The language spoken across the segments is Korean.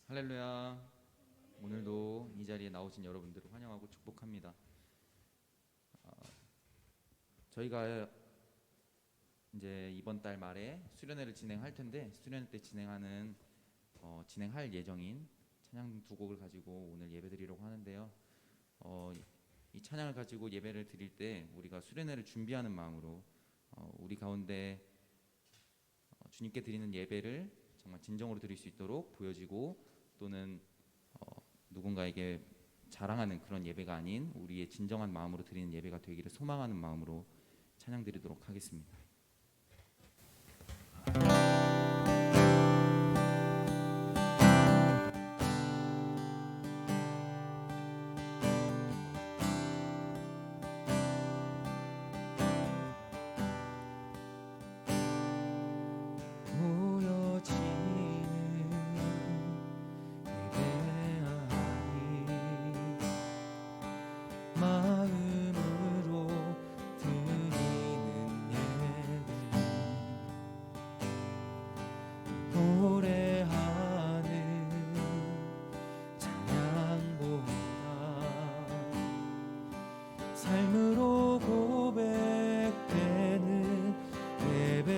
할렐루야. 오늘도 이 자리에 나오신 여러분들을 환영하고 축복합니다. 저희가 이제 이번 달 말에 수련회를 진행할 텐데, 수련회 때 진행할 예정인 찬양 두 곡을 가지고 오늘 예배드리려고 하는데요. 이 찬양을 가지고 예배를 드릴 때 우리가 수련회를 준비하는 마음으로 우리 가운데 주님께 드리는 예배를 정말 진정으로 드릴 수 있도록 보여지고, 또는 누군가에게 자랑하는 그런 예배가 아닌 우리의 진정한 마음으로 드리는 예배가 되기를 소망하는 마음으로 찬양 드리도록 하겠습니다. 삶으로 고백되는 예배,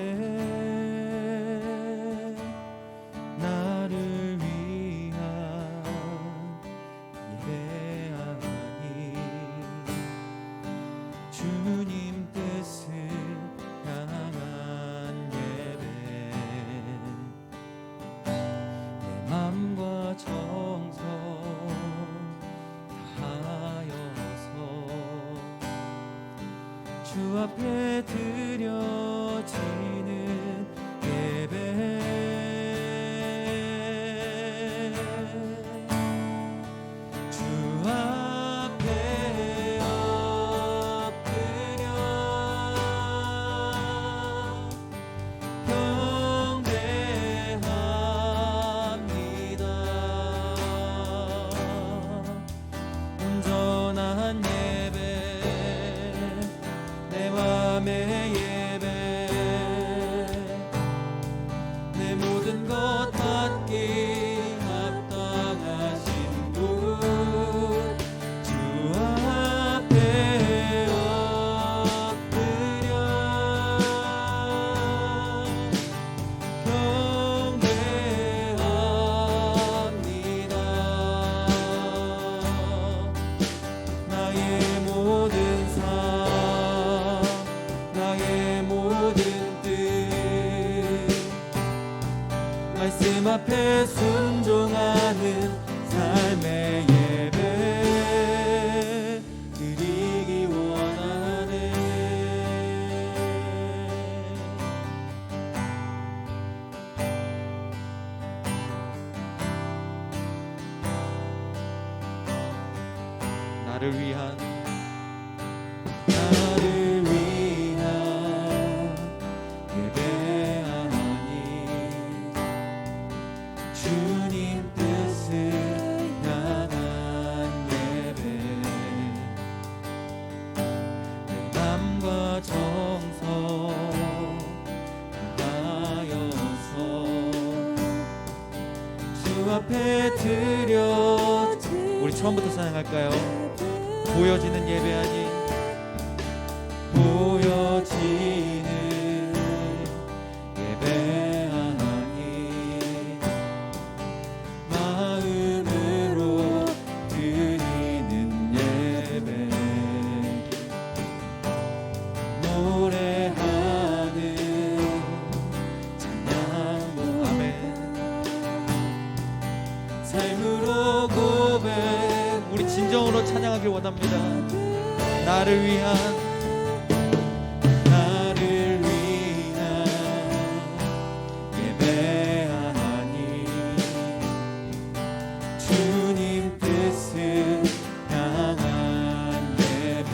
나를 위한 예배하니 주님 뜻을 향한 예배, 내 맘과 정성 주 앞에 드려지는 예배, 주 앞에 엎드려 경배합니다. 온전한 예배, 내 맘의 예배, 내 모든 것 받기 합당하신 분, 주 앞에 엎드려 경배합니다. 나의 모든 삶, 나의 모든 뜻, 말씀 앞에 순종하는 삶의 예배 드리기 원하네. 나를 위한 예배하니 주님 뜻을 향한 예배, 내 맘과 정성 다하여서 주 앞에 드려. 우리 처음부터 찬양할까요? 보여지는 예배 아닌 보여지는 예배하니 마음으로 드리는 예배, 노래하는 찬양도 아멘. 삶으로 고백, 우리 진정으로 찬양하길 원합니다. 나를 위한 예배하니 주님 뜻을 향한 예배,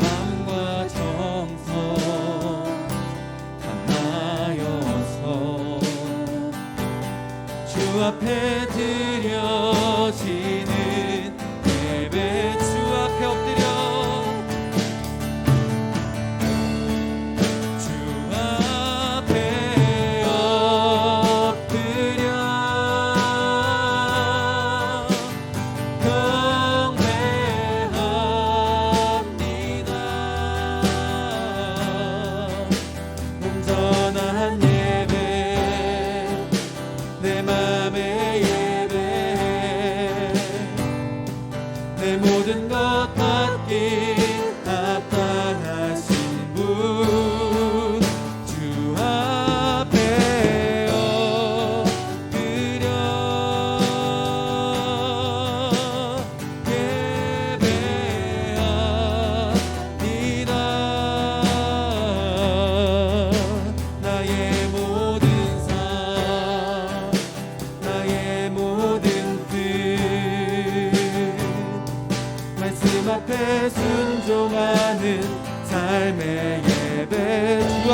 마음과 정성 다하여서 주 앞에 드려지는 예배, 주 앞에 엎드려 주 앞에 엎드려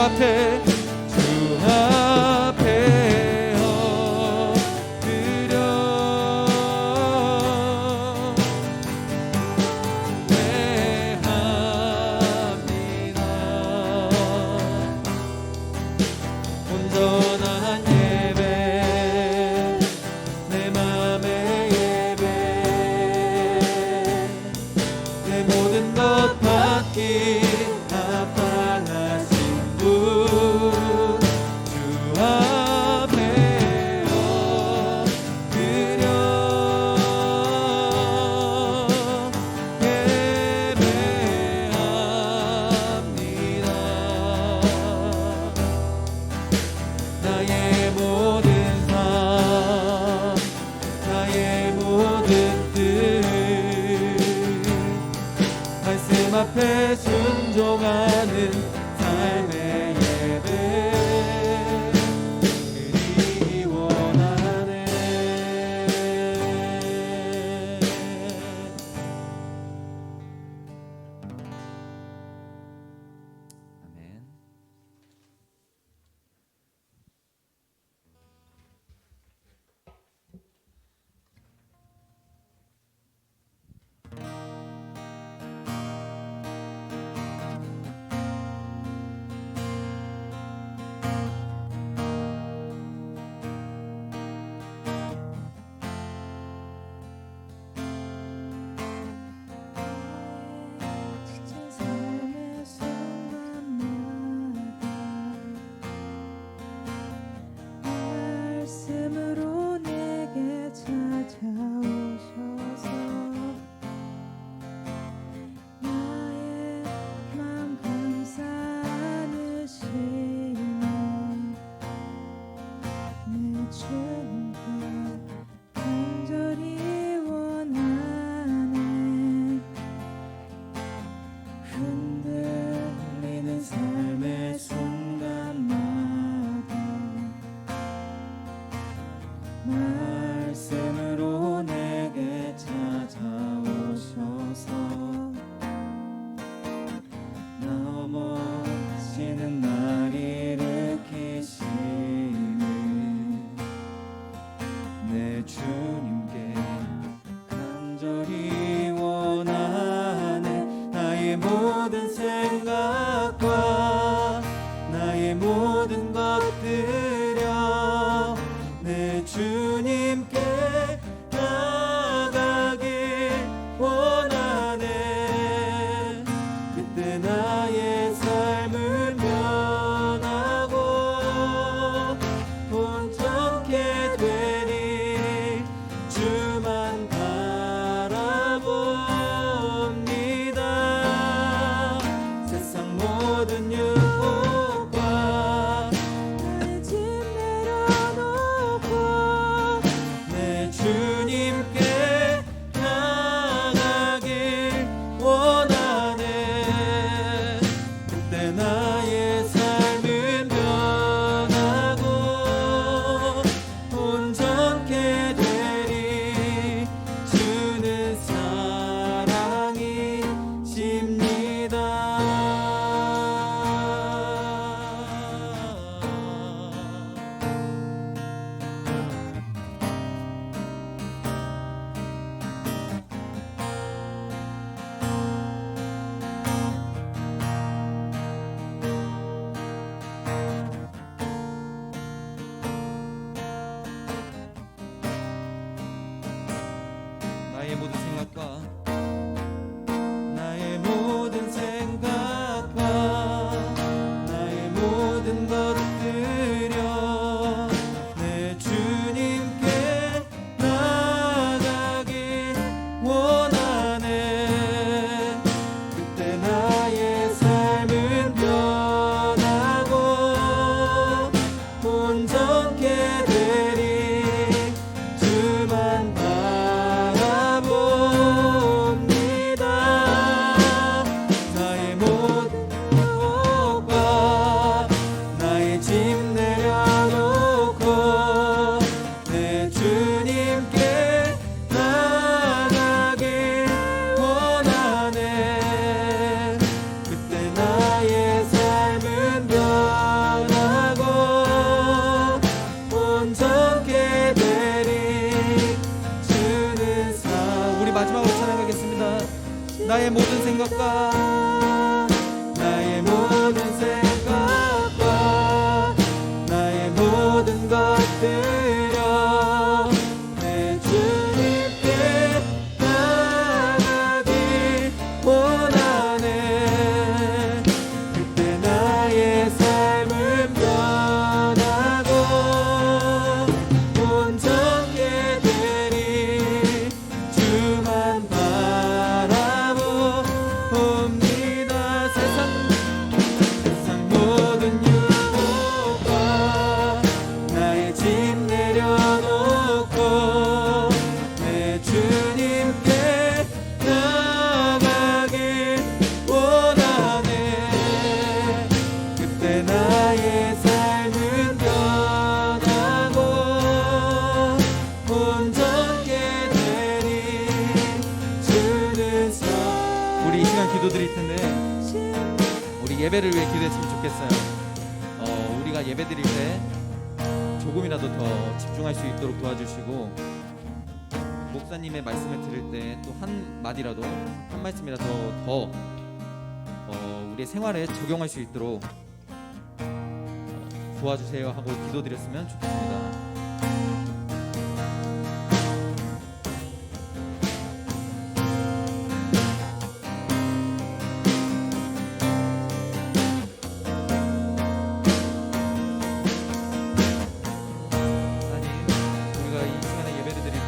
앞에 엎드려 예배합니다. 온전한 예배, 내 맘의 예배, 내 모든 것 받기 합당하신 분, 주 앞에 엎드려 예배합니다. 나의 모든 삶, 나의 모든 뜻, 말씀 앞에 순종하는 삶의 예배 그리 원하네. 아멘. 지친 삶의 순간마다 말씀으로 내게 찾아오셔서 나의 맘 감싸 안으시는 내 주님께 간절히 원하네. 흔들리는 삶의 순간마다 말씀으로 내게 찾아오셔서 넘어지는 날 일으키시는 내 주님께 간절히 원하네. 나의 모든 생각과 나의 모든 것들여 내 주님 나의 모든 생각과 나의 모든 생각과 나의 모든 것들여 내 주님께 나가기 원하네. 그때 나의 삶은 변하고 온전케 되리. 주만 바라봅니다. 세상 모든 유혹과 나의 짐 내려놓고 내 주님께 나가길 원하네. 그때 나의 삶은 변하고 온전케 되리. 주는 서 우리 이 시간 기도드릴 텐데 우리 예배를 위해 기도했으면 좋겠어요. 우리가 예배 드릴 때 조금이라도 더 집중할 수 있도록 도와주시고, 목사님의 말씀을 들을 때 또 한 마디라도, 한 말씀이라도 더 우리의 생활에 적용할 수 있도록 도와주세요 하고 기도드렸으면 좋겠습니다. 하나님, 우리가 이 시간에 예배를 드릴 때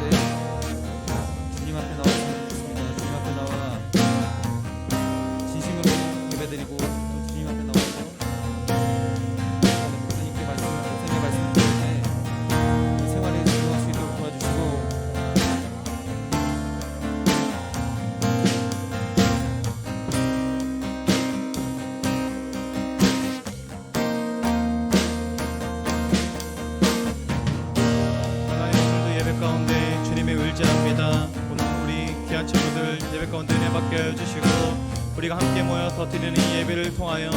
주님 앞에 나왔으면 좋겠습니다. 주님 앞에 나와 진심으로 예배드리고 또 주님 앞에 나와서 목사님의 말씀을 드릴 때 이 생활에 적용할 수 있도록 도와주시고, 하나님, 오늘도 예배 가운데 주님의 의지합니다. 오늘 우리 귀한 친구들 예배 가운데 내밖에 해주시고, 우리가 함께 모여서 드리는 이 예배를 통하여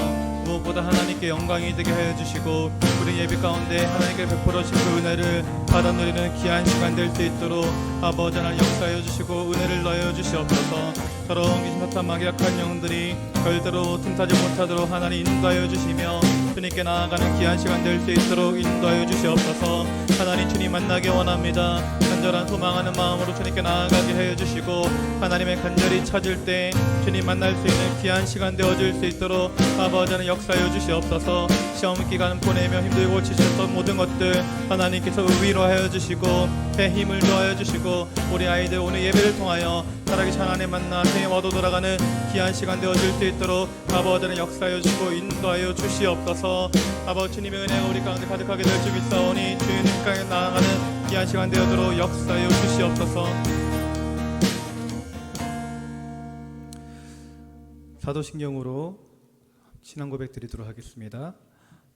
무엇보다 하나님께 영광이 되게 하여 주시고, 우리 예배 가운데 하나님께 베풀어 주신 그 은혜를 받아 누리는 귀한 시간 될 수 있도록 아버지 하나님 역사하여 주시고 은혜를 넣어 주시옵소서. 더러운 귀신 사탄 마귀약한 영들이 절대로 틈타지 못하도록 하나님 인도하여 주시며 주님께 나아가는 귀한 시간 될 수 있도록 인도하여 주시옵소서. 하나님, 주님 만나기 원합니다. 간절한 소망하는 마음으로 주님께 나아가게 하여 주시고, 하나님의 간절히 찾을 때 주님 만날 수 있는 귀한 시간 되어질 수 있도록 아버지 하나님 역사하여 주시옵소서. 시험 기간 보내며 힘들고 지쳤던 모든 것들 하나님께서 위로하여 주시고 배 힘을 더하여 주시고, 우리 아이들 오늘 예배를 통하여 살아계신 하나님 만나 생애와도 돌아가는 귀한 시간 되어질 수 있도록 아버지 하나님 역사하여 주시고 인도하여 주시옵소서. 아버지, 주님의 은혜가 우리 가운데 가득하게 될 줄 믿사오니 주님께 나아가는 귀한 시간 되어도록 역사하여 주시옵소서. 사도신경으로 신앙 고백 드리도록 하겠습니다.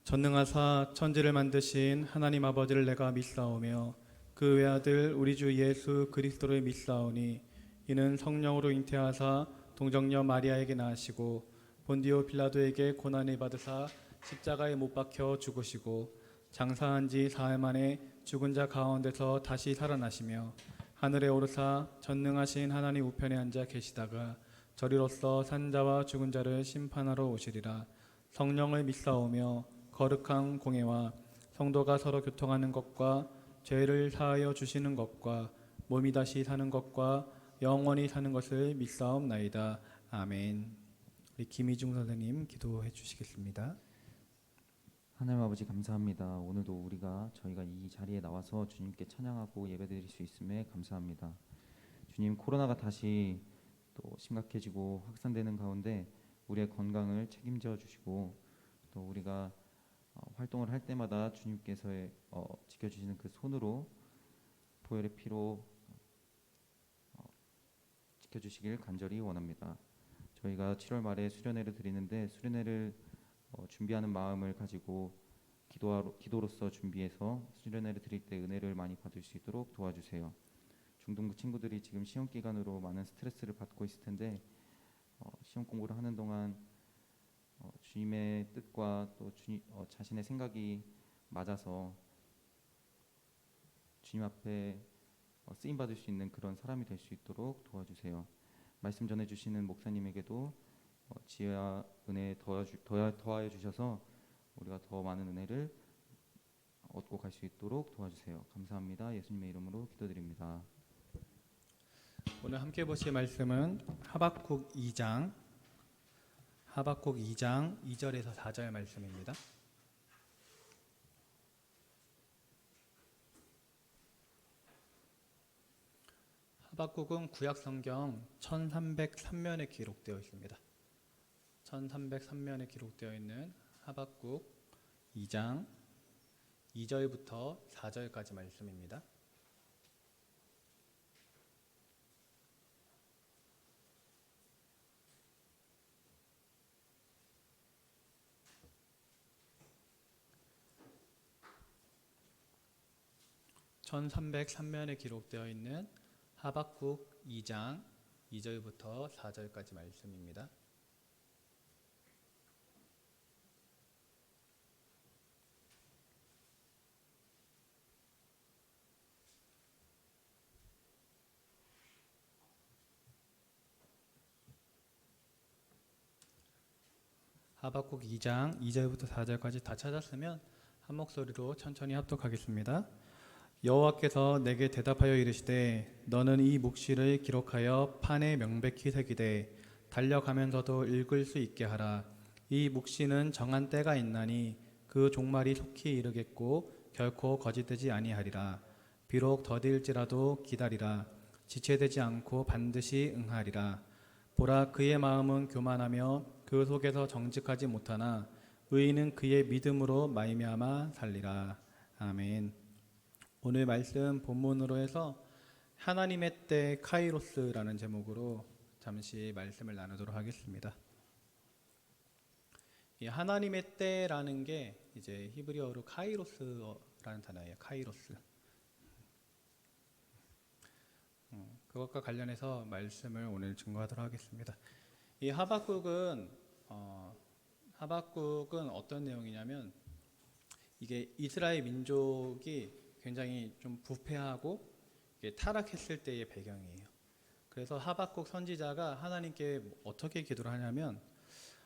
전능하사 천지를 만드신 하나님 아버지를 내가 믿사오며 그 외아들 우리 주 예수 그리스도를 믿사오니 이는 성령으로 잉태하사 동정녀 마리아에게 낳으시고 본디오 빌라도에게 고난을 받으사 십자가에 못 박혀 죽으시고 장사한 지 사흘 만에 죽은 자 가운데서 다시 살아나시며 하늘에 오르사 전능하신 하나님 우편에 앉아 계시다가 저리로서 산자와 죽은 자를 심판하러 오시리라. 성령을 믿사오며 거룩한 공예와 성도가 서로 교통하는 것과 죄를 사하여 주시는 것과 몸이 다시 사는 것과 영원히 사는 것을 믿사옵나이다. 아멘. 우리 김희중 선생님 기도해 주시겠습니다. 하나님 아버지 감사합니다. 오늘도 저희가 이 자리에 나와서 주님께 찬양하고 예배드릴 수 있음에 감사합니다. 주님, 코로나가 다시 또 심각해지고 확산되는 가운데 우리의 건강을 책임져 주시고, 또 우리가 활동을 할 때마다 주님께서의 지켜주시는 그 손으로 보혈의 피로 지켜주시길 간절히 원합니다. 저희가 7월 말에 수련회를 드리는데 수련회를 준비하는 마음을 가지고 기도로서 준비해서 수련회를 드릴 때 은혜를 많이 받을 수 있도록 도와주세요. 중등부 친구들이 지금 시험 기간으로 많은 스트레스를 받고 있을 텐데 시험 공부를 하는 동안 주님의 뜻과 또 자신의 생각이 맞아서 주님 앞에 쓰임 받을 수 있는 그런 사람이 될 수 있도록 도와주세요. 말씀 전해주시는 목사님에게도 지혜와 은혜 더하여 주셔서 우리가 더 많은 은혜를 얻고 갈 수 있도록 도와주세요. 감사합니다. 예수님의 이름으로 기도드립니다. 오늘 함께 보실 말씀은 하박국 2장 2절에서 4절 말씀입니다. 하박국은 구약 성경 1303면에 기록되어 있습니다. 1303면에 기록되어 있는 하박국 2장 2절부터 4절까지 말씀입니다. (1303면에) 기록되어 있는 하박국 2장 2절부터 4절까지 말씀입니다. 하박국 2장 2절부터 4절까지 다 찾았으면 한 목소리로 천천히 합독하겠습니다. 여호와께서 내게 대답하여 이르시되 너는 이 묵시를 기록하여 판에 명백히 새기되 달려가면서도 읽을 수 있게 하라. 이 묵시는 정한 때가 있나니 그 종말이 속히 이르겠고 결코 거짓되지 아니하리라. 비록 더딜지라도 기다리라. 지체되지 않고 반드시 응하리라. 보라, 그의 마음은 교만하며 그 속에서 정직하지 못하나 의인은 그의 믿음으로 말미암아 살리라. 아멘. 오늘 말씀 본문으로 해서 하나님의 때 카이로스라는 제목으로 잠시 말씀을 나누도록 하겠습니다. 이 하나님의 때라는 게 이제 히브리어로 카이로스라는 단어예요. 카이로스. 그것과 관련해서 말씀을 오늘 증거하도록 하겠습니다. 이 하박국은 어떤 내용이냐면 이게 이스라엘 민족이 굉장히 좀 부패하고 타락했을 때의 배경이에요. 그래서 하박국 선지자가 하나님께 어떻게 기도를 하냐면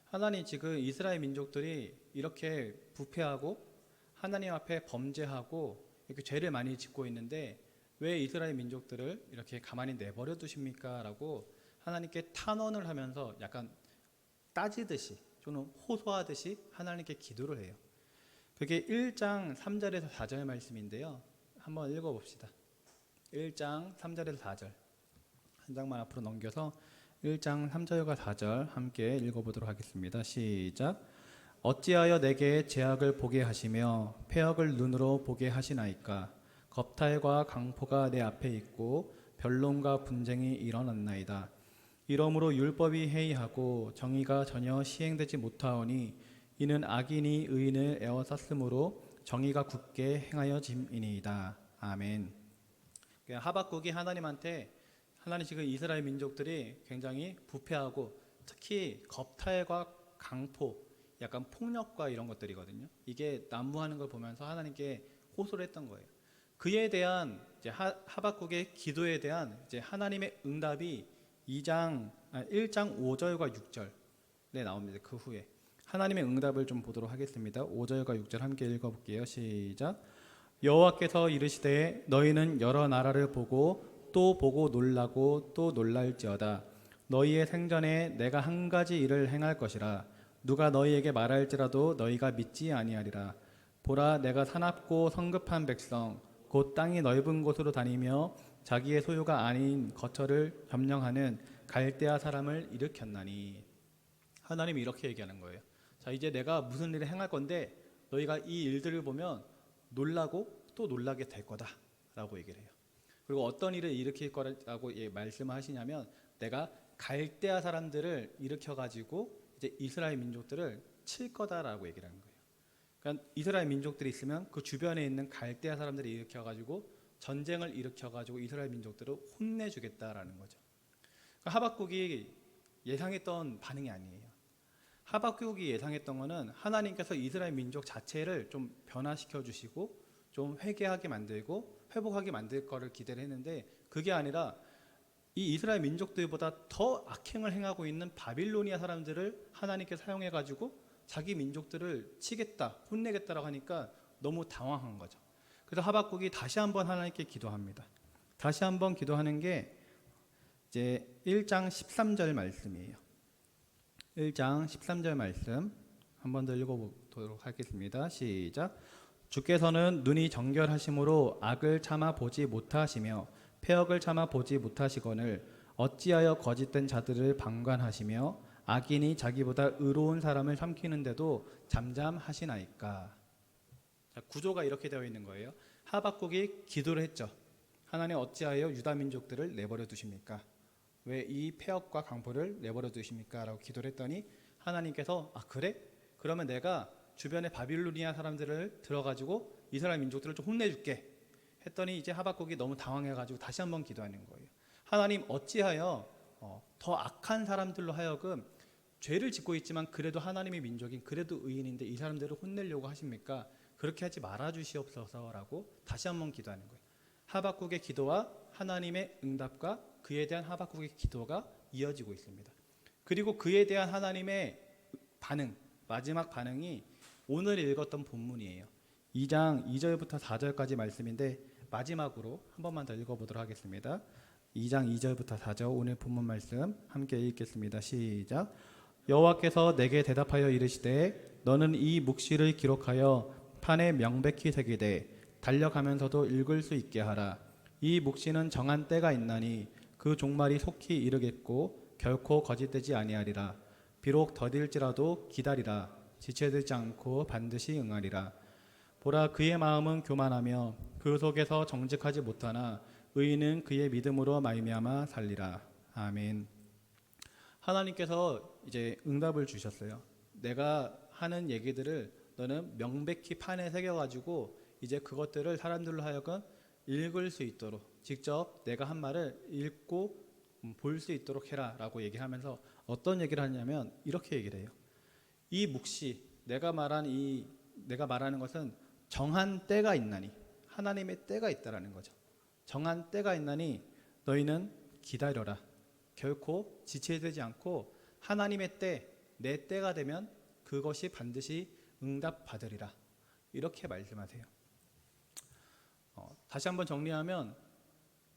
하나님, 지금 이스라엘 민족들이 이렇게 부패하고 하나님 앞에 범죄하고 이렇게 죄를 많이 짓고 있는데 왜 이스라엘 민족들을 이렇게 가만히 내버려 두십니까? 라고 하나님께 탄원을 하면서 약간 따지듯이 또는 호소하듯이 하나님께 기도를 해요. 그게 1장 3절에서 4절 말씀인데요. 한번 읽어봅시다. 1장 3절에서 4절. 한 장만 앞으로 넘겨서 1장 3절과 4절 함께 읽어보도록 하겠습니다. 시작. 어찌하여 내게 죄악을 보게 하시며 패역을 눈으로 보게 하시나이까. 겁탈과 강포가 내 앞에 있고 변론과 분쟁이 일어났나이다. 이러므로 율법이 해이하고 정의가 전혀 시행되지 못하오니 이는 악인이 의인을 에워쌌으므로 정의가 굳게 행하여 짐이니이다. 아멘. 하박국이 하나님한테 하나님, 지금 이스라엘 민족들이 굉장히 부패하고 특히 겁탈과 강포, 약간 폭력과 이런 것들이거든요. 이게 난무하는 걸 보면서 하나님께 호소를 했던 거예요. 그에 대한 이제 하박국의 기도에 대한 이제 하나님의 응답이 1장 5절과 6절에 나옵니다. 그 후에 하나님의 응답을 좀 보도록 하겠습니다. 5절과 6절 함께 읽어볼게요. 시작. 여호와께서 이르시되 너희는 여러 나라를 보고 또 보고 놀라고 또 놀랄지어다. 너희의 생전에 내가 한 가지 일을 행할 것이라. 누가 너희에게 말할지라도 너희가 믿지 아니하리라. 보라, 내가 사납고 성급한 백성 곧 땅이 넓은 곳으로 다니며 자기의 소유가 아닌 거처를 점령하는 갈대아 사람을 일으켰나니. 하나님이 이렇게 얘기하는 거예요. 자, 이제 내가 무슨 일을 행할 건데 너희가 이 일들을 보면 놀라고 또 놀라게 될 거다 라고 얘기를 해요. 그리고 어떤 일을 일으킬 거라고 말씀을 하시냐면 내가 갈대아 사람들을 일으켜가지고 이제 이스라엘 민족들을 칠 거다라고 얘기를 하는 거예요. 그러니까 이스라엘 민족들이 있으면 그 주변에 있는 갈대아 사람들을 일으켜가지고 전쟁을 일으켜가지고 이스라엘 민족들을 혼내주겠다라는 거죠. 그러니까 하박국이 예상했던 반응이 아니에요. 하박국이 예상했던 거는 하나님께서 이스라엘 민족 자체를 좀 변화시켜 주시고 좀 회개하게 만들고 회복하게 만들 거를 기대를 했는데 그게 아니라 이 이스라엘 민족들보다 더 악행을 행하고 있는 바빌로니아 사람들을 하나님께 사용해 가지고 자기 민족들을 치겠다, 혼내겠다라고 하니까 너무 당황한 거죠. 그래서 하박국이 다시 한번 하나님께 기도합니다. 다시 한번 기도하는 게 이제 1장 13절 말씀이에요. 1장 13절 말씀 한 번 더 읽어보도록 하겠습니다. 시작. 주께서는 눈이 정결하심으로 악을 참아 보지 못하시며 패역을 참아 보지 못하시거늘 어찌하여 거짓된 자들을 방관하시며 악인이 자기보다 의로운 사람을 삼키는데도 잠잠하시나이까. 자, 구조가 이렇게 되어 있는 거예요. 하박국이 기도를 했죠. 하나님 어찌하여 유다 민족들을 내버려 두십니까? 왜 이 패역과 강포를 내버려 두십니까? 라고 기도를 했더니 하나님께서 그래? 그러면 내가 주변의 바빌로니아 사람들을 들어가지고 이스라엘 민족들을 좀 혼내줄게 했더니 이제 하박국이 너무 당황해가지고 다시 한번 기도하는 거예요. 하나님 어찌하여 더 악한 사람들로 하여금 죄를 짓고 있지만 그래도 하나님의 민족인 그래도 의인인데 이 사람들을 혼내려고 하십니까? 그렇게 하지 말아 주시옵소서라고 다시 한번 기도하는 거예요. 하박국의 기도와 하나님의 응답과 그에 대한 하박국의 기도가 이어지고 있습니다. 그리고 그에 대한 하나님의 반응, 마지막 반응이 오늘 읽었던 본문이에요. 2장 2절부터 4절까지 말씀인데 마지막으로 한 번만 더 읽어보도록 하겠습니다. 2장 2절부터 4절 오늘 본문 말씀 함께 읽겠습니다. 시작. 여호와께서 내게 대답하여 이르시되 너는 이 묵시를 기록하여 판에 명백히 새기되 달려가면서도 읽을 수 있게 하라. 이 묵시는 정한 때가 있나니 그 종말이 속히 이르겠고 결코 거짓되지 아니하리라. 비록 더딜지라도 기다리라. 지체되지 않고 반드시 응하리라. 보라 그의 마음은 교만하며 그 속에서 정직하지 못하나 의인은 그의 믿음으로 말미암아 살리라. 아멘. 하나님께서 이제 응답을 주셨어요. 내가 하는 얘기들을 너는 명백히 판에 새겨가지고 이제 그것들을 사람들로 하여금 읽을 수 있도록 직접 내가 한 말을 읽고 볼 수 있도록 해라 라고 얘기하면서 어떤 얘기를 하냐면 이렇게 얘기를 해요. 이 묵시 내가 말하는 것은 정한 때가 있나니 하나님의 때가 있다라는 거죠. 정한 때가 있나니 너희는 기다려라. 결코 지체되지 않고 하나님의 때, 내 때가 되면 그것이 반드시 응답받으리라. 이렇게 말씀하세요. 다시 한번 정리하면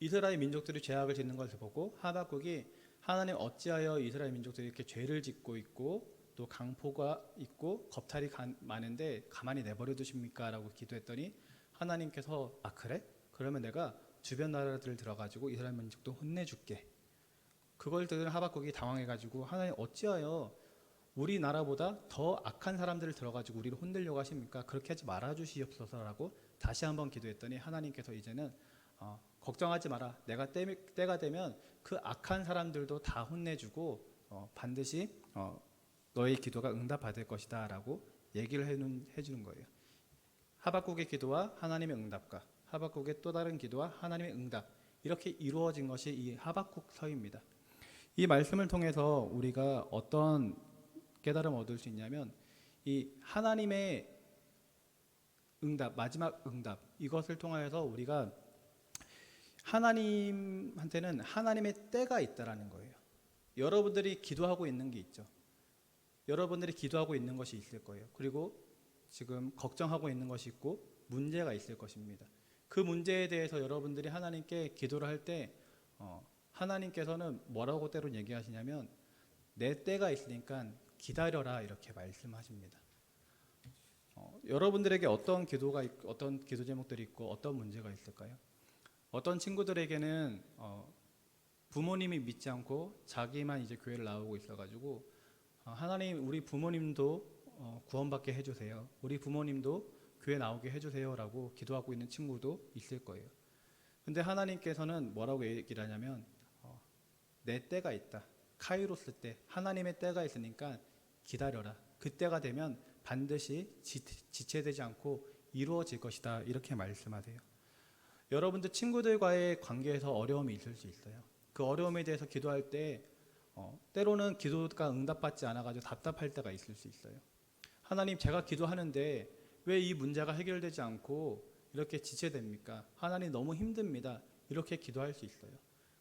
이스라엘 민족들이 죄악을 짓는 것을 보고 하박국이 하나님 어찌하여 이스라엘 민족들이 이렇게 죄를 짓고 있고 또 강포가 있고 겁탈이 많은데 가만히 내버려 두십니까? 라고 기도했더니 하나님께서 그래? 그러면 내가 주변 나라들을 들어가지고 이스라엘 민족도 혼내줄게. 그걸 들은 하박국이 당황해가지고 하나님 어찌하여 우리나라보다 더 악한 사람들을 들어가지고 우리를 혼내려고 하십니까? 그렇게 하지 말아주시옵소서라고 다시 한번 기도했더니 하나님께서 이제는 걱정하지 마라. 내가 때가 되면 그 악한 사람들도 다 혼내주고 반드시 너의 기도가 응답받을 것이다 라고 얘기를 해주는 거예요. 하박국의 기도와 하나님의 응답과 하박국의 또 다른 기도와 하나님의 응답 이렇게 이루어진 것이 이 하박국서입니다. 이 말씀을 통해서 우리가 어떤 깨달음을 얻을 수 있냐면 이 하나님의 응답, 마지막 응답 이것을 통하여서 우리가 하나님한테는 하나님의 때가 있다라는 거예요. 여러분들이 기도하고 있는 게 있죠. 여러분들이 기도하고 있는 것이 있을 거예요. 그리고 지금 걱정하고 있는 것이 있고 문제가 있을 것입니다. 그 문제에 대해서 여러분들이 하나님께 기도를 할 때 하나님께서는 뭐라고 때로 얘기하시냐면 내 때가 있으니까 기다려라 이렇게 말씀하십니다. 여러분들에게 어떤 기도가 있고 어떤 기도 제목들이 있고 어떤 문제가 있을까요? 어떤 친구들에게는 부모님이 믿지 않고 자기만 이제 교회를 나오고 있어가지고 하나님 우리 부모님도 구원받게 해주세요. 우리 부모님도 교회 나오게 해주세요라고 기도하고 있는 친구도 있을 거예요. 근데 하나님께서는 뭐라고 얘기를 하냐면 내 때가 있다. 카이로스 때 하나님의 때가 있으니까 기다려라. 그때가 되면 반드시 지체되지 않고 이루어질 것이다. 이렇게 말씀하세요. 여러분들 친구들과의 관계에서 어려움이 있을 수 있어요. 그 어려움에 대해서 기도할 때 때로는 기도가 응답받지 않아가지고 답답할 때가 있을 수 있어요. 하나님 제가 기도하는데 왜 이 문제가 해결되지 않고 이렇게 지체됩니까? 하나님 너무 힘듭니다. 이렇게 기도할 수 있어요.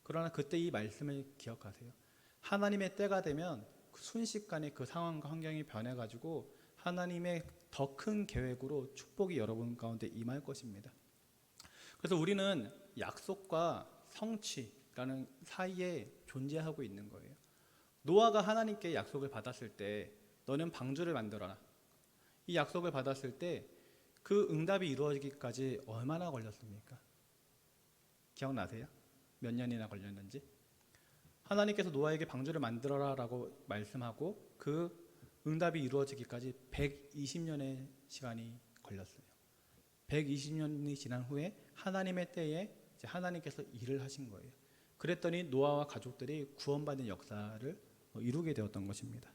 그러나 그때 이 말씀을 기억하세요. 하나님의 때가 되면 순식간에 그 상황과 환경이 변해가지고 하나님의 더 큰 계획으로 축복이 여러분 가운데 임할 것입니다. 그래서 우리는 약속과 성취라는 사이에 존재하고 있는 거예요. 노아가 하나님께 약속을 받았을 때 너는 방주를 만들어라. 이 약속을 받았을 때 그 응답이 이루어지기까지 얼마나 걸렸습니까? 기억나세요? 몇 년이나 걸렸는지? 하나님께서 노아에게 방주를 만들어라 라고 말씀하고 그 응답이 이루어지기까지 120년의 시간이 걸렸어요. 120년이 지난 후에 하나님의 때에 이제 하나님께서 일을 하신 거예요. 그랬더니 노아와 가족들이 구원받는 역사를 이루게 되었던 것입니다.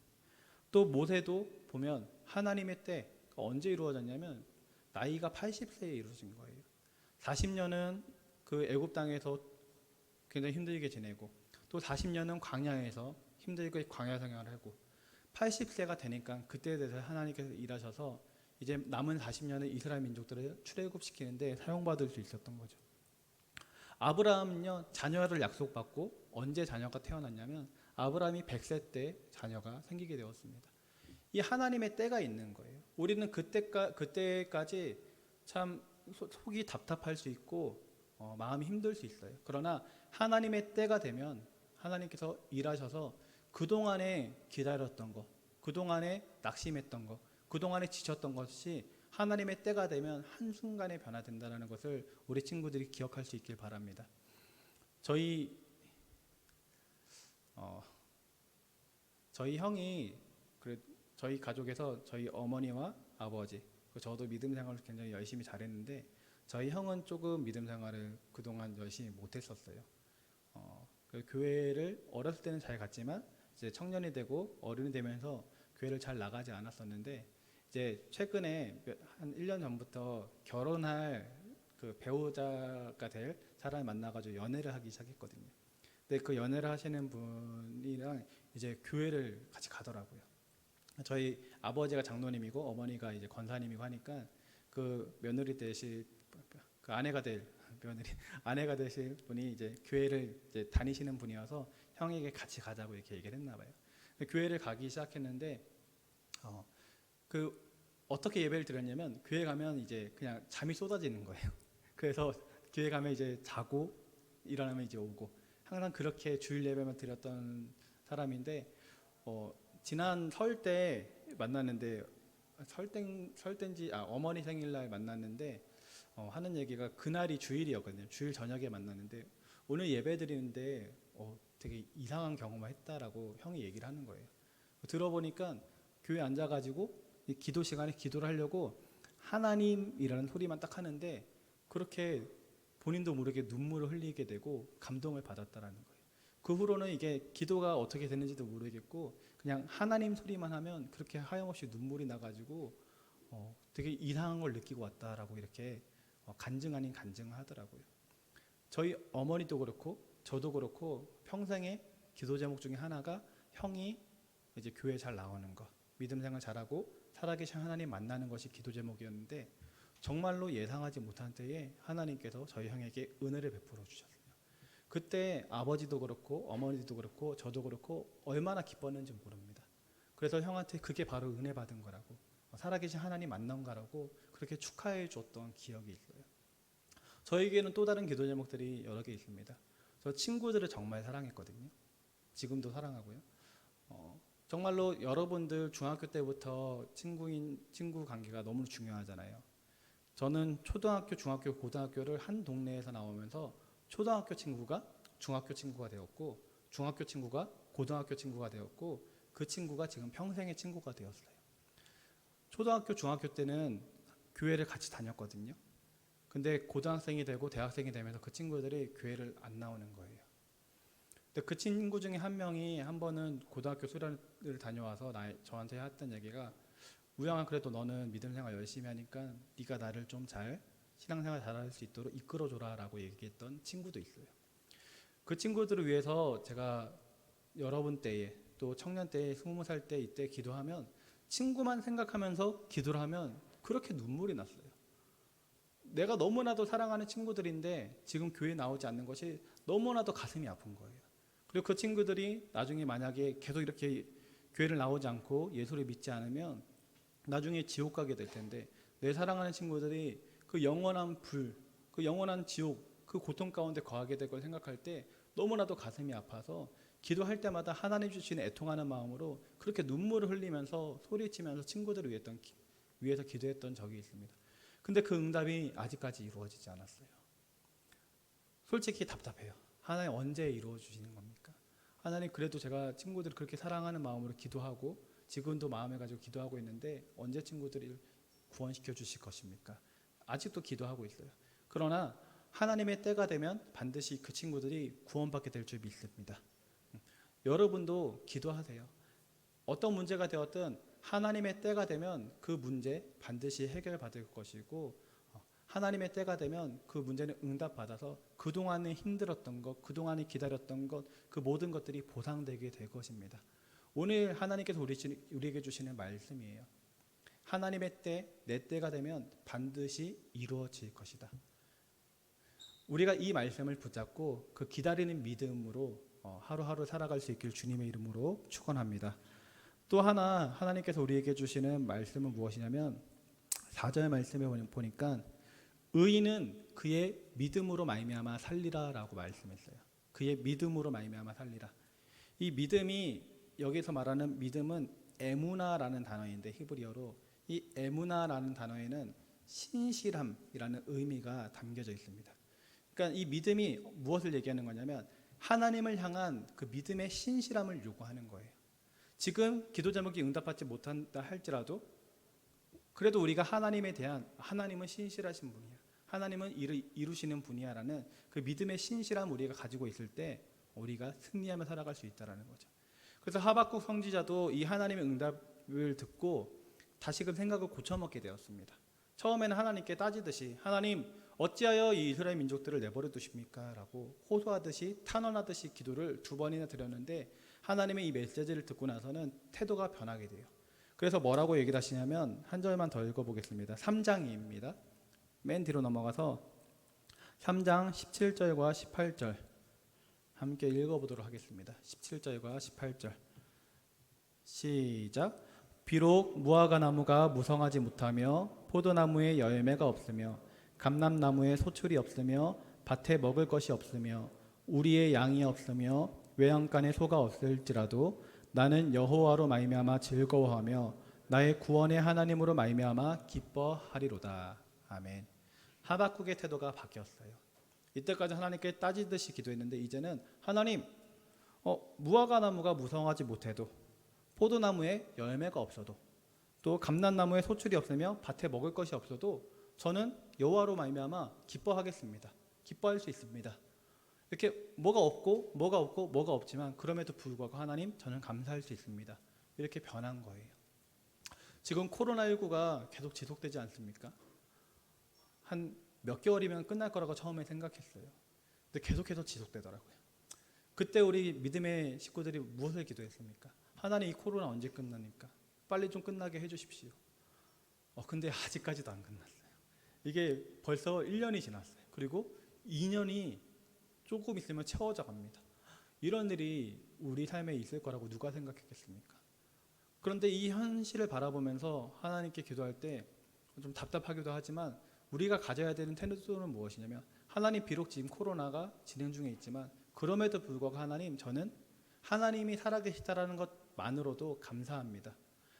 또 모세도 보면 하나님의 때가 언제 이루어졌냐면 나이가 80세에 이루어진 거예요. 40년은 그 애굽 땅에서 굉장히 힘들게 지내고 또 40년은 광야에서 힘들게 광야 생활을 하고 80세가 되니까 그때에 대해서 하나님께서 일하셔서 이제 남은 40년을 이스라엘 민족들을 출애굽시키는데 사용받을 수 있었던 거죠. 아브라함은요 자녀를 약속받고 언제 자녀가 태어났냐면 아브라함이 100세 때 자녀가 생기게 되었습니다. 이 하나님의 때가 있는 거예요. 우리는 그때까지 참 속이 답답할 수 있고 마음이 힘들 수 있어요. 그러나 하나님의 때가 되면 하나님께서 일하셔서 그동안에 기다렸던 것, 그동안에 낙심했던 것, 그동안에 지쳤던 것이 하나님의 때가 되면 한순간에 변화된다는 것을 우리 친구들이 기억할 수 있길 바랍니다. 저희 형이 저희 가족에서 저희 어머니와 아버지, 저도 믿음 생활을 굉장히 열심히 잘했는데 저희 형은 조금 믿음 생활을 그동안 열심히 못했었어요. 교회를 어렸을 때는 잘 갔지만 이제 청년이 되고 어른이 되면서 교회를 잘 나가지 않았었는데 이제 최근에 한 1년 전부터 결혼할 그 배우자가 될 사람을 만나가지고 연애를 하기 시작했거든요. 근데 그 연애를 하시는 분이랑 이제 교회를 같이 가더라고요. 저희 아버지가 장로님이고 어머니가 이제 권사님이고 하니까 그 며느리 되실 그 아내가 되실 분이 이제 교회를 이제 다니시는 분이어서 형에게 같이 가자고 이렇게 얘기를 했나 봐요. 교회를 가기 시작했는데 어떻게 예배를 드렸냐면 교회 가면 이제 그냥 잠이 쏟아지는 거예요. 그래서 교회 가면 이제 자고 일어나면 이제 오고 항상 그렇게 주일 예배만 드렸던 사람인데 지난 설 때 만났는데 어머니 생일날 만났는데 하는 얘기가 그날이 주일이었거든요. 주일 저녁에 만났는데 오늘 예배 드리는데 되게 이상한 경험을 했다라고 형이 얘기를 하는 거예요. 들어보니까 교회 앉아가지고 기도 시간에 기도를 하려고 하나님이라는 소리만 딱 하는데 그렇게 본인도 모르게 눈물을 흘리게 되고 감동을 받았다라는 거예요. 그 후로는 이게 기도가 어떻게 되는지도 모르겠고 그냥 하나님 소리만 하면 그렇게 하염없이 눈물이 나가지고 되게 이상한 걸 느끼고 왔다라고 이렇게 간증 아닌 간증을 하더라고요. 저희 어머니도 그렇고 저도 그렇고 평생의 기도 제목 중에 하나가 형이 이제 교회 잘 나오는 거, 믿음 생활 잘하고 살아계신 하나님 만나는 것이 기도 제목이었는데 정말로 예상하지 못한 때에 하나님께서 저희 형에게 은혜를 베풀어 주셨어요. 그때 아버지도 그렇고 어머니도 그렇고 저도 그렇고 얼마나 기뻤는지 모릅니다. 그래서 형한테 그게 바로 은혜 받은 거라고 살아계신 하나님 만난 거라고 그렇게 축하해 줬던 기억이 있어요. 저에게는 또 다른 기도 제목들이 여러 개 있습니다. 저 친구들을 정말 사랑했거든요. 지금도 사랑하고요. 정말로 여러분들 중학교 때부터 친구 관계가 너무 중요하잖아요. 저는 초등학교, 중학교, 고등학교를 한 동네에서 나오면서 초등학교 친구가 중학교 친구가 되었고 중학교 친구가 고등학교 친구가 되었고 그 친구가 지금 평생의 친구가 되었어요. 초등학교, 중학교 때는 교회를 같이 다녔거든요. 근데 고등학생이 되고 대학생이 되면서 그 친구들이 교회를 안 나오는 거예요. 근데 그 친구 중에 한 명이 한 번은 고등학교 수련을 다녀와서 저한테 했던 얘기가 우영아 그래도 너는 믿음 생활 열심히 하니까 네가 나를 좀 잘 신앙생활 잘할 수 있도록 이끌어줘라 라고 얘기했던 친구도 있어요. 그 친구들을 위해서 제가 여러분 때에 또 청년 때에 20살 때 이때 기도하면 친구만 생각하면서 기도를 하면 그렇게 눈물이 났어요. 내가 너무나도 사랑하는 친구들인데 지금 교회 나오지 않는 것이 너무나도 가슴이 아픈 거예요. 그리고 그 친구들이 나중에 만약에 계속 이렇게 교회를 나오지 않고 예수를 믿지 않으면 나중에 지옥 가게 될 텐데, 내 사랑하는 친구들이 그 영원한 불, 그 영원한 지옥, 그 고통 가운데 거하게 될 걸 생각할 때 너무나도 가슴이 아파서 기도할 때마다 하나님 주시는 애통하는 마음으로 그렇게 눈물을 흘리면서 소리치면서 친구들을 위해서 기도했던 적이 있습니다. 근데 그 응답이 아직까지 이루어지지 않았어요. 솔직히 답답해요. 하나님 언제 이루어 주시는 겁니까? 하나님, 그래도 제가 친구들을 그렇게 사랑하는 마음으로 기도하고 지금도 마음을 가지고 기도하고 있는데 언제 친구들을 구원시켜 주실 것입니까? 아직도 기도하고 있어요. 그러나 하나님의 때가 되면 반드시 그 친구들이 구원받게 될 줄 믿습니다. 여러분도 기도하세요. 어떤 문제가 되었든 하나님의 때가 되면 그 문제 반드시 해결받을 것이고, 하나님의 때가 되면 그 문제는 응답받아서 그동안에 힘들었던 것, 그동안에 기다렸던 것, 그 모든 것들이 보상되게 될 것입니다. 오늘 하나님께서 우리에게 주시는 말씀이에요. 하나님의 때, 내 때가 되면 반드시 이루어질 것이다. 우리가 이 말씀을 붙잡고 그 기다리는 믿음으로 하루하루 살아갈 수 있길 주님의 이름으로 축원합니다. 또 하나 하나님께서 우리에게 주시는 말씀은 무엇이냐면 4절 말씀에 보니까 의인은 그의 믿음으로 말미암아 살리라라고 말씀했어요. 그의 믿음으로 말미암아 살리라. 이 믿음이, 여기서 말하는 믿음은 에무나라는 단어인데, 히브리어로 이 에무나라는 단어에는 신실함이라는 의미가 담겨져 있습니다. 그러니까 이 믿음이 무엇을 얘기하는 거냐면 하나님을 향한 그 믿음의 신실함을 요구하는 거예요. 지금 기도 제목이 응답받지 못한다 할지라도 그래도 우리가 하나님에 대한, 하나님은 신실하신 분이야, 하나님은 이루시는 분이야라는 그 믿음의 신실함 우리가 가지고 있을 때 우리가 승리하며 살아갈 수 있다라는 거죠. 그래서 하박국 선지자도 이 하나님의 응답을 듣고 다시금 생각을 고쳐먹게 되었습니다. 처음에는 하나님께 따지듯이, 하나님 어찌하여 이 이스라엘 민족들을 내버려 두십니까? 라고 호소하듯이 탄원하듯이 기도를 2번이나 드렸는데, 하나님의 이 메시지를 듣고 나서는 태도가 변하게 돼요. 그래서 뭐라고 얘기를 하시냐면, 한 절만 더 읽어보겠습니다. 3장입니다. 맨 뒤로 넘어가서 3장 17절과 18절 함께 읽어보도록 하겠습니다. 17절과 18절 시작. 비록 무화과 나무가 무성하지 못하며 포도나무에 열매가 없으며 감람나무에 소출이 없으며 밭에 먹을 것이 없으며 우리의 양이 없으며 외양간에 소가 없을지라도 나는 여호와로 말미암아 즐거워하며 나의 구원의 하나님으로 말미암아 기뻐하리로다. 아멘. 하박국의 태도가 바뀌었어요. 이때까지 하나님께 따지듯이 기도했는데 이제는 하나님, 무화과 나무가 무성하지 못해도, 포도나무에 열매가 없어도, 또 감람나무에 소출이 없으며 밭에 먹을 것이 없어도 저는 여호와로 말미암아 기뻐하겠습니다. 기뻐할 수 있습니다. 이렇게 뭐가 없지만 그럼에도 불구하고 하나님, 저는 감사할 수 있습니다. 이렇게 변한 거예요. 지금 코로나19가 계속 지속되지 않습니까? 한 몇 개월이면 끝날 거라고 처음에 생각했어요. 근데 계속해서 지속되더라고요. 그때 우리 믿음의 식구들이 무엇을 기도했습니까? 하나님, 이 코로나 언제 끝납니까? 빨리 좀 끝나게 해주십시오. 근데 아직까지도 안 끝났어요. 이게 벌써 1년이 지났어요. 그리고 2년이 조금 있으면 채워져 갑니다. 이런 일이 우리 삶에 있을 거라고 누가 생각했겠습니까? 그런데 이 현실을 바라보면서 하나님께 기도할 때 좀 답답하기도 하지만 우리가 가져야 되는 태도는 무엇이냐면, 하나님, 비록 지금 코로나가 진행 중에 있지만 그럼에도 불구하고 하나님, 저는 하나님이 살아계시다라는 것만으로도 감사합니다.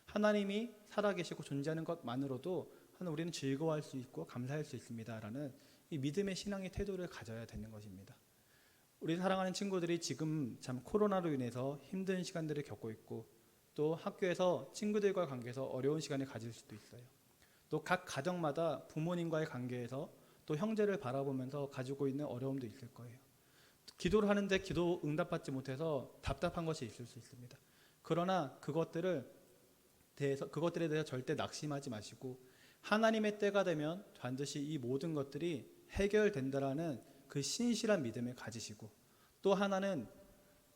하나님이 살아계시고 존재하는 것만으로도 우리는 즐거워할 수 있고 감사할 수 있습니다라는 이 믿음의 신앙의 태도를 가져야 되는 것입니다. 우리 사랑하는 친구들이 지금 참 코로나로 인해서 힘든 시간들을 겪고 있고, 또 학교에서 친구들과 관계에서 어려운 시간을 가질 수도 있어요. 또 각 가정마다 부모님과의 관계에서 또 형제를 바라보면서 가지고 있는 어려움도 있을 거예요. 기도를 하는데 기도 응답받지 못해서 답답한 것이 있을 수 있습니다. 그러나 그것들에 대해서 절대 낙심하지 마시고, 하나님의 때가 되면 반드시 이 모든 것들이 해결된다라는 그 신실한 믿음을 가지시고, 또 하나는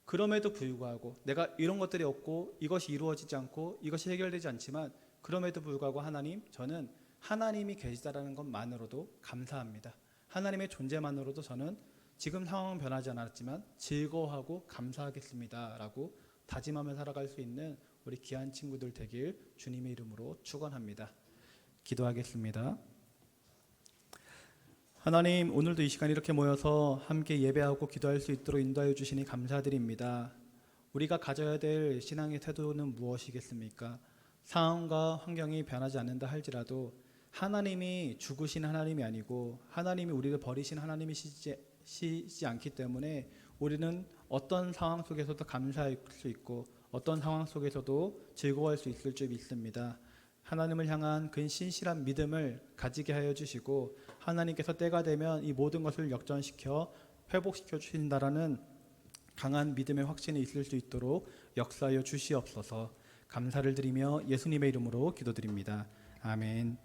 그럼에도 불구하고 내가 이런 것들이 없고 이것이 이루어지지 않고 이것이 해결되지 않지만 그럼에도 불구하고 하나님, 저는 하나님이 계시다라는 것만으로도 감사합니다. 하나님의 존재만으로도 저는 지금 상황은 변하지 않았지만 즐거워하고 감사하겠습니다 라고 다짐하며 살아갈 수 있는 우리 귀한 친구들 되길 주님의 이름으로 축원합니다. 기도하겠습니다. 하나님, 오늘도 이 시간 이렇게 모여서 함께 예배하고 기도할 수 있도록 인도하여 주시니 감사드립니다. 우리가 가져야 될 신앙의 태도는 무엇이겠습니까? 상황과 환경이 변하지 않는다 할지라도 하나님이 죽으신 하나님이 아니고 하나님이 우리를 버리신 하나님이시지 않기 때문에 우리는 어떤 상황 속에서도 감사할 수 있고 어떤 상황 속에서도 즐거워할 수 있을 줄 믿습니다. 하나님을 향한 그 신실한 믿음을 가지게 하여 주시고 하나님께서 때가 되면 이 모든 것을 역전시켜 회복시켜 주신다라는 강한 믿음의 확신이 있을 수 있도록 역사하여 주시옵소서. 감사를 드리며 예수님의 이름으로 기도드립니다. 아멘.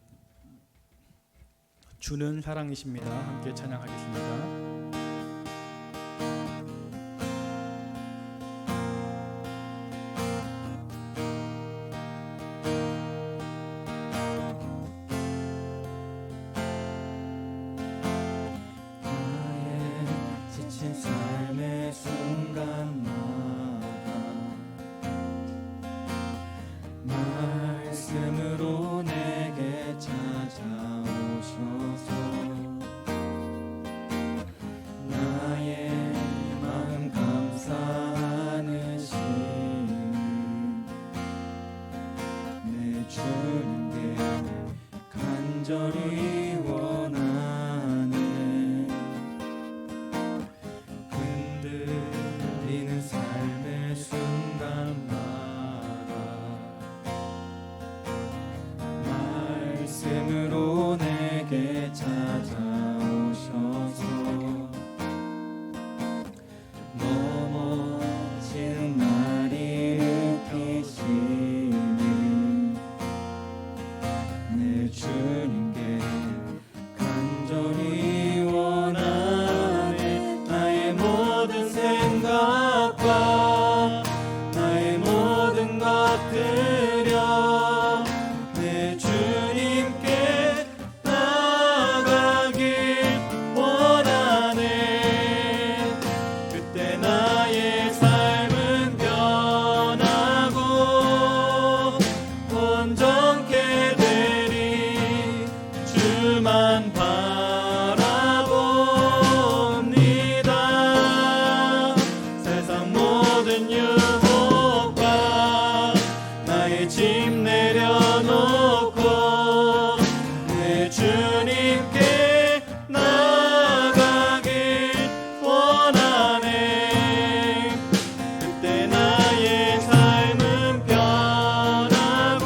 주는 사랑이십니다. 함께 찬양하겠습니다. 지친 삶의 순간마다 말씀으로 내게 찾아오셔서 나의 마음 감사하는 시는 내 주님께 간절히 원하는 흔들리는 삶의 순간마다 말씀으로 내게 찾아오셔서 넘어지는 날 일으키시는 내 주님께 간절히 원하네. 나의 모든 생각과 나의 모든 것들여 내 주님께 나가길 원하네. 그때 나의 삶은 변하고 온전케 되리. 주만 바라봅니다. 세상 모든 유혹과 나의 짐 내려놓고 내 주님께 나가길 원하네. 그때 나의 삶은 변하고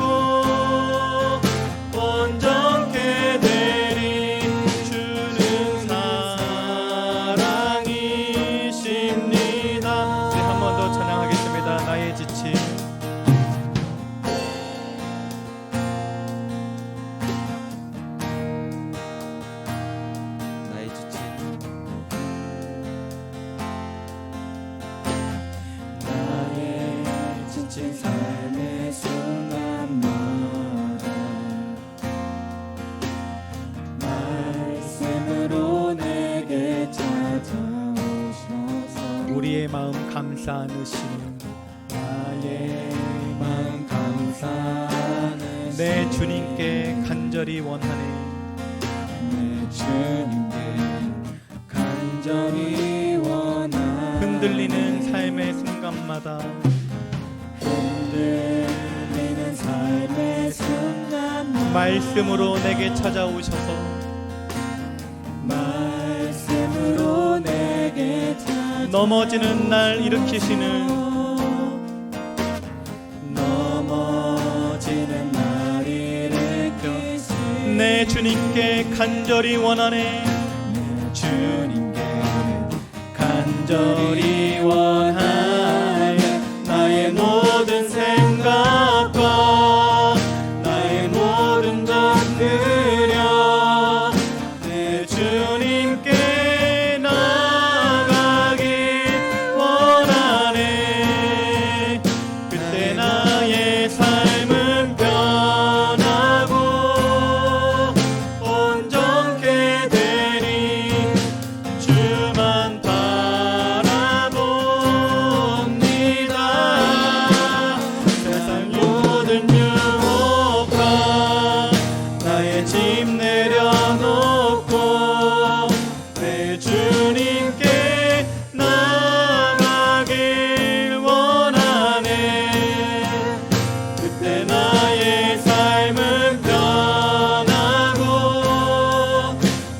온전케 되리. 주는 사랑이십니다. 네, 한 번 더 찬양하겠습니다. 나의 지침 나의 지침 나의 지친 삶의 순간마다 말씀으로 내게 찾아오셔서 우리의 마음 감사하시는 나의 마음 감사하는 내 주님께 간절히 원하네. 내 주님께 간절히 원하네. 흔들리는 삶의 순간마다 흔들리는 삶의 순간마다 말씀으로 내게 찾아오셔서 말씀으로 내게 찾아 넘어지는 날 일으키시는 넘어지는 날 일으키시는 내 주님께 간절히 원하네. 내 주님께 간절히 원하네. 나의 모든 생각과 나의 모든 것들여 내 주님께 나가길 원하네. 그때 나의 삶은 변하고 주님께 나가길 원하네. 그때 나의 삶은 변하고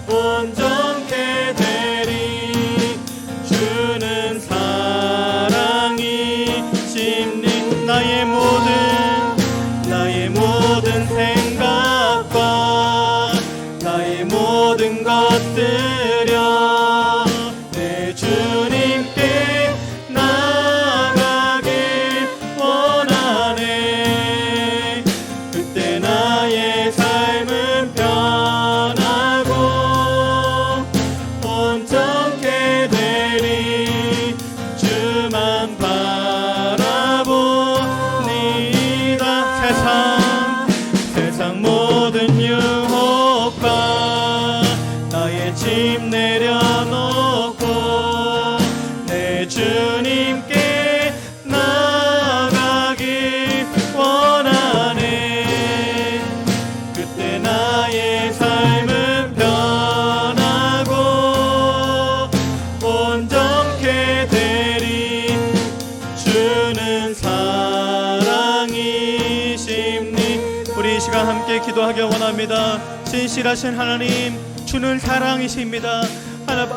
온전케 되리. 주는 사랑이 심리. 나의 모든 생각과 나의 모든 것들여 내 주님께 나가길 원하네. 그때 나의 삶은 변하고 온전케 되리. 주만 바라보니다. 세상 모든 유혹과 나의 짐 내려놓고 내 주님께 나가길 원하네. 그때 나의 삶은 변하고 온전케 되리. 주는 사랑이십니. 우리 이 시간 함께 기도하기 원합니다. 진실하신 하나님, 주는 사랑이십니다.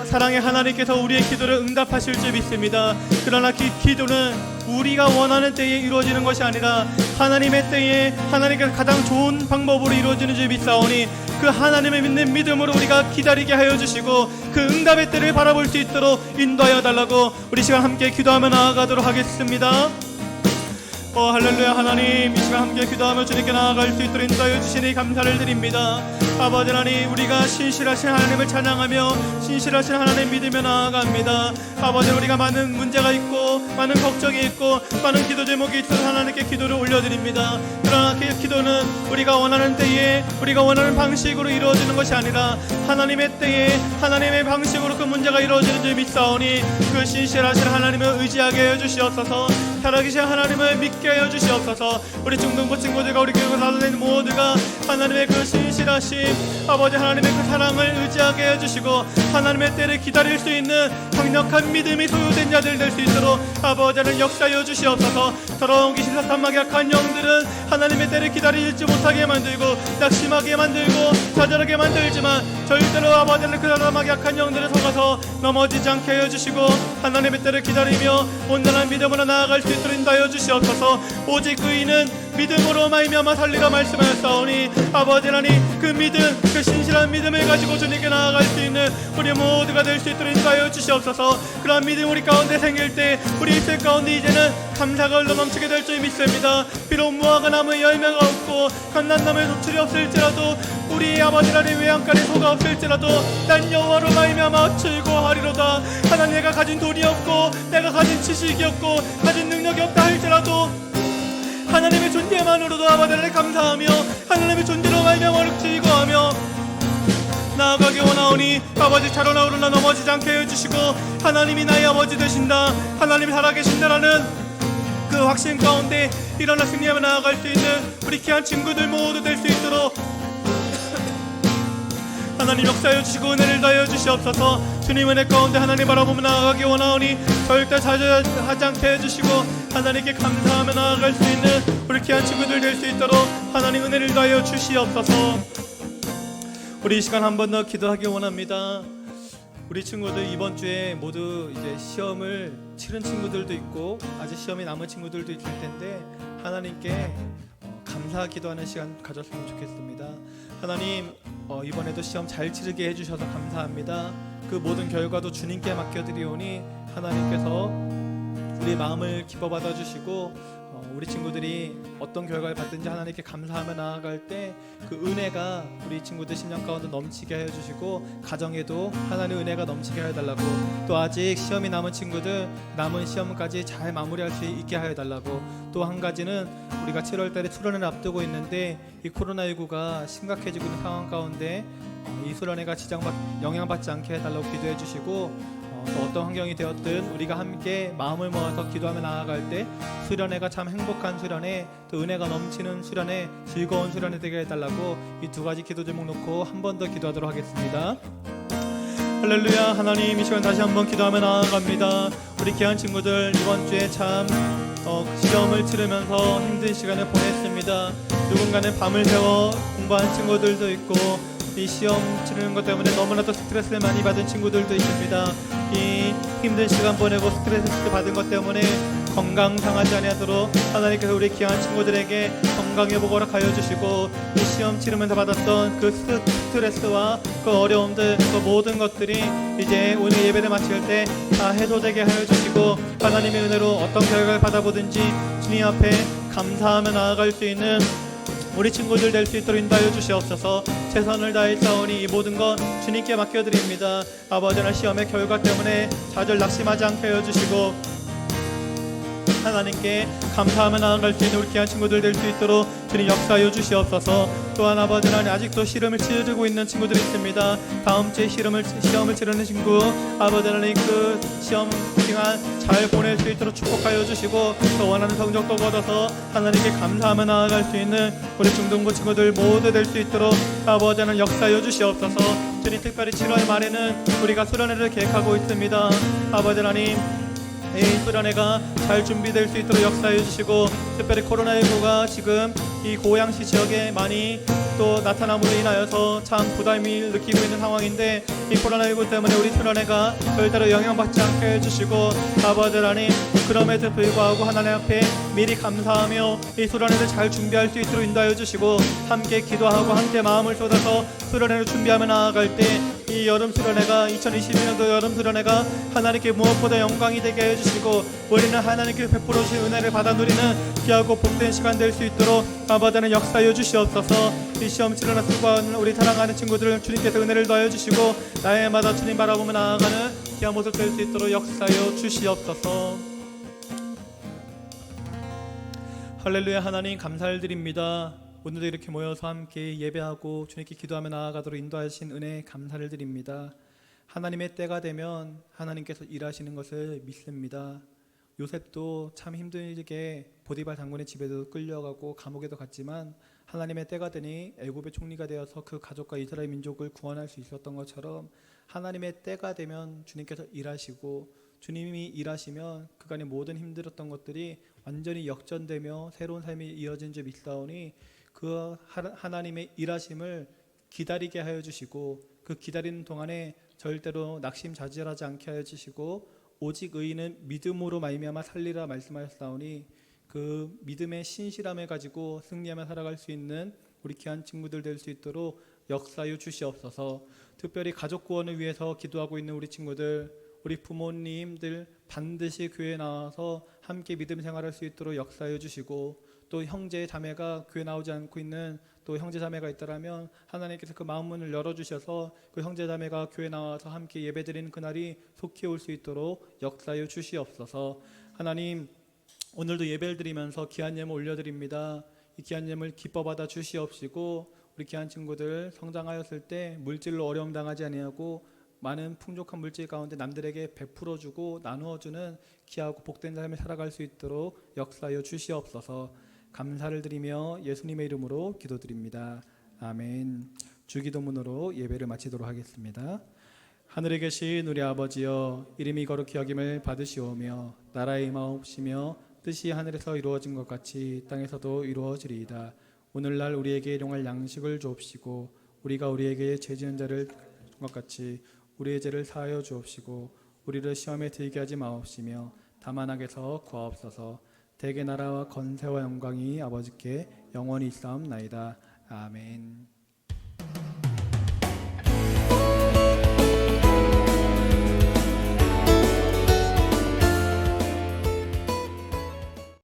사랑의 하나님께서 우리의 기도를 응답하실 줄 믿습니다. 그러나 기도는 우리가 원하는 때에 이루어지는 것이 아니라 하나님의 때에 하나님께서 가장 좋은 방법으로 이루어지는 줄 믿사오니 그 하나님을 믿는 믿음으로 우리가 기다리게 하여 주시고 그 응답의 때를 바라볼 수 있도록 인도하여 달라고 우리 시간 함께 기도하며 나아가도록 하겠습니다. 할렐루야. 하나님, 이 시간 함께 기도하며 주님께 나아갈 수 있도록 인도하여 주시니 감사를 드립니다. 아버지 하나님, 우리가 신실하신 하나님을 찬양하며 신실하신 하나님 믿으며 나아갑니다. 아버지, 우리가 많은 문제가 있고 많은 걱정이 있고 많은 기도 제목이 있어서 하나님께 기도를 올려드립니다. 그러나 그 기도는 우리가 원하는 때에 우리가 원하는 방식으로 이루어지는 것이 아니라 하나님의 때에 하나님의 방식으로 그 문제가 이루어지는 줄 믿사오니 그 신실하신 하나님을 의지하게 하여 주시옵소서. 살아계신 하나님을 믿게 하여 주시옵소서. 우리 중등부 친구들과 우리 교회가 나눠낸 모두가 하나님의 그 신실하심, 아버지 하나님의 그 사랑을 의지하게 해주시고 하나님의 때를 기다릴 수 있는 강력한 믿음이 소유된 자들 될 수 있도록 아버지는 역사하여 주시옵소서. 더러운 귀신 사탄막 약한 영들은 하나님의 때를 기다리지 못하게 만들고 낙심하게 만들고 좌절하게 만들지만 절대로 아버지는 그 사탄막 약한 영들을 속아서 넘어지지 않게 하여 주시고 하나님의 때를 기다리며 온전한 믿음으로 나아갈 수 있도록 인도하여 주시옵소서. 오직 그이는 믿음으로 말미암아 살리라 말씀하였사오니 아버지 하나님, 그 믿음, 그 신실한 믿음을 가지고 주님께 나아갈 수 있는 우리 모두가 될 수 있도록 인도하여 주시옵소서. 그러한 믿음 우리 가운데 생길 때 우리 입술 가운데 이제는 감사가 흘러 넘치게 될 줄 믿습니다. 비록 무화과 나무에 열매가 없고 감람나무에 소출이 없을지라도 우리 아버지 하나님 외양간에 소가 없을지라도 난 여호와로 말미암아 즐거워하리로다. 하나님, 내가 가진 돈이 없고 내가 가진 지식이 없고 가진 능력이 없다 할지라도 하나님의 존재만으로도 아버지 하나님 감사하며 하나님의 존재로 말미암아 즐거워하며 나아가기 원하오니 아버지, 차로나 오르나 넘어지지 않게 해주시고 하나님이 나의 아버지 되신다, 하나님이 살아계신다라는 그 확신 가운데 일어나 승리하며 나아갈 수 있는 우리 귀한 친구들 모두 될 수 있도록 하나님 역사하여 주시고 은혜를 다하여 주시옵소서. 주님 은혜 가운데 하나님 바라보며 나아가기 원하오니 절대 좌절하지 않게 해주시고 하나님께 감사하며 나아갈 수 있는 우리 귀한 친구들 될 수 있도록 하나님 은혜를 다하여 주시옵소서. 우리 이 시간 한 번 더 기도하기 원합니다. 우리 친구들 이번 주에 모두 이제 시험을 치른 친구들도 있고 아직 시험이 남은 친구들도 있을 텐데 하나님께 감사 기도하는 시간 가졌으면 좋겠습니다. 하나님, 이번에도 시험 잘 치르게 해주셔서 감사합니다. 그 모든 결과도 주님께 맡겨드리오니 하나님께서 우리 마음을 기뻐 받아주시고 우리 친구들이 어떤 결과를 받든지 하나님께 감사하며 나아갈 때 그 은혜가 우리 친구들 심령 가운데 넘치게 해주시고 가정에도 하나님의 은혜가 넘치게 해달라고, 또 아직 시험이 남은 친구들 남은 시험까지 잘 마무리할 수 있게 해달라고, 또 한 가지는 우리가 7월달에 수련회를 앞두고 있는데 이 코로나19가 심각해지고 있는 상황 가운데 이 수련회가 영향받지 않게 해달라고 기도해 주시고 또 어떤 환경이 되었든 우리가 함께 마음을 모아서 기도하며 나아갈 때 수련회가 참 행복한 수련회, 또 은혜가 넘치는 수련회, 즐거운 수련회 되게 해달라고 이 두 가지 기도 제목 놓고 한 번 더 기도하도록 하겠습니다. 할렐루야. 하나님, 이 시간 다시 한번 기도하며 나아갑니다. 우리 귀한 친구들 이번 주에 참 시험을 치르면서 힘든 시간을 보냈습니다. 누군가는 밤을 새워 공부한 친구들도 있고, 이 시험 치르는 것 때문에 너무나도 스트레스를 많이 받은 친구들도 있습니다. 이 힘든 시간 보내고 스트레스 받은 것 때문에 건강 상하지 아니하도록 하나님께서 우리 귀한 친구들에게 건강 회복을 하여 주시고, 이 시험 치르면서 받았던 그 스트레스와 그 어려움들, 그 모든 것들이 이제 오늘 예배를 마칠 때 다 해소되게 하여 주시고, 하나님의 은혜로 어떤 결과를 받아보든지 주님 앞에 감사하며 나아갈 수 있는 우리 친구들 될 수 있도록 인도하여 주시옵소서. 최선을 다해 싸우니 이 모든 것 주님께 맡겨드립니다. 아버지, 하나님, 시험의 결과 때문에 좌절 낙심하지 않게 하여 주시고, 하나님께 감사하며 나아갈 수 있는 우리 귀한 친구들 될 수 있도록 주님 역사하여 주시옵소서. 또한 아버지 하나님, 아직도 시험을 치르고 있는 친구들이 있습니다. 다음 주에 시험을 치르는 친구, 아버지 하나님, 그 시험 기간 잘 보낼 수 있도록 축복하여 주시고, 또 원하는 성적도 얻어서 하나님께 감사하며 나아갈 수 있는 우리 중등부 친구들 모두 될 수 있도록 아버지 하나님 역사하여 주시옵소서. 주님, 특별히 7월 말에는 우리가 수련회를 계획하고 있습니다. 아버지 하나님, 이 수련회가 잘 준비될 수 있도록 역사해 주시고, 특별히 코로나19가 지금 이 고양시 지역에 많이 또 나타남으로 인하여서 참 부담을 느끼고 있는 상황인데, 이 코로나19 때문에 우리 수련회가 절대로 영향받지 않게 해주시고, 아버지 하나님, 그럼에도 불구하고 하나님 앞에 미리 감사하며 이 수련회를 잘 준비할 수 있도록 인도하여 주시고, 함께 기도하고 함께 마음을 쏟아서 수련회를 준비하며 나아갈 때 이 여름 수련회가 2022년도 여름 수련회가 하나님께 무엇보다 영광이 되게 해주시고, 우리는 하나님께 베풀어 주신 은혜를 받아 누리는 귀하고 복된 시간 될 수 있도록 아버지는 역사하여 주시옵소서. 이 시험 치르나 수고하는 우리 사랑하는 친구들을 주님께서 은혜를 더하여 주시고, 날마다 주님 바라보며 나아가는 귀한 모습 될 수 있도록 역사하여 주시옵소서. 할렐루야. 하나님, 감사를 드립니다. 오늘도 이렇게 모여서 함께 예배하고 주님께 기도하며 나아가도록 인도하신 은혜에 감사를 드립니다. 하나님의 때가 되면 하나님께서 일하시는 것을 믿습니다. 요셉도 참 힘들게 보디발 장군의 집에도 끌려가고 감옥에도 갔지만, 하나님의 때가 되니 애굽의 총리가 되어서 그 가족과 이스라엘 민족을 구원할 수 있었던 것처럼, 하나님의 때가 되면 주님께서 일하시고, 주님이 일하시면 그간의 모든 힘들었던 것들이 완전히 역전되며 새로운 삶이 이어진 줄 믿사오니, 그 하나님의 일하심을 기다리게 하여 주시고, 그 기다리는 동안에 절대로 낙심자질하지 않게 하여 주시고, 오직 의인은 믿음으로 말미암아 살리라 말씀하셨사오니, 그 믿음의 신실함을 가지고 승리하며 살아갈 수 있는 우리 귀한 친구들 될 수 있도록 역사하여 주시옵소서. 특별히 가족 구원을 위해서 기도하고 있는 우리 친구들, 우리 부모님들 반드시 교회에 나와서 함께 믿음 생활할 수 있도록 역사하여 주시고, 또 형제 자매가 교회 나오지 않고 있는 또 형제 자매가 있다라면 하나님께서 그 마음문을 열어주셔서 그 형제 자매가 교회 나와서 함께 예배드리는 그날이 속히 올 수 있도록 역사하여 주시옵소서. 하나님, 오늘도 예배를 드리면서 귀한 예물 올려드립니다. 이 귀한 예물 기뻐 받아 주시옵시고, 우리 귀한 친구들 성장하였을 때 물질로 어려움 당하지 아니하고 많은 풍족한 물질 가운데 남들에게 베풀어주고 나누어주는 귀하고 복된 삶을 살아갈 수 있도록 역사하여 주시옵소서. 감사를 드리며 예수님의 이름으로 기도드립니다. 아멘. 주기도문으로 예배를 마치도록 하겠습니다. 하늘에 계신 우리 아버지여, 이름이 거룩히 여김을 받으시오며 나라의 임하옵시며 뜻이 하늘에서 이루어진 것 같이 땅에서도 이루어지리이다. 오늘날 우리에게 일용할 양식을 주옵시고, 우리가 우리에게 죄 지은 자를 것 같이 우리의 죄를 사하여 주옵시고, 우리를 시험에 들게 하지 마옵시며 다만 악에서 구하옵소서. 대개 나라와 건세와 영광이 아버지께 영원히 있사옵나이다. 아멘.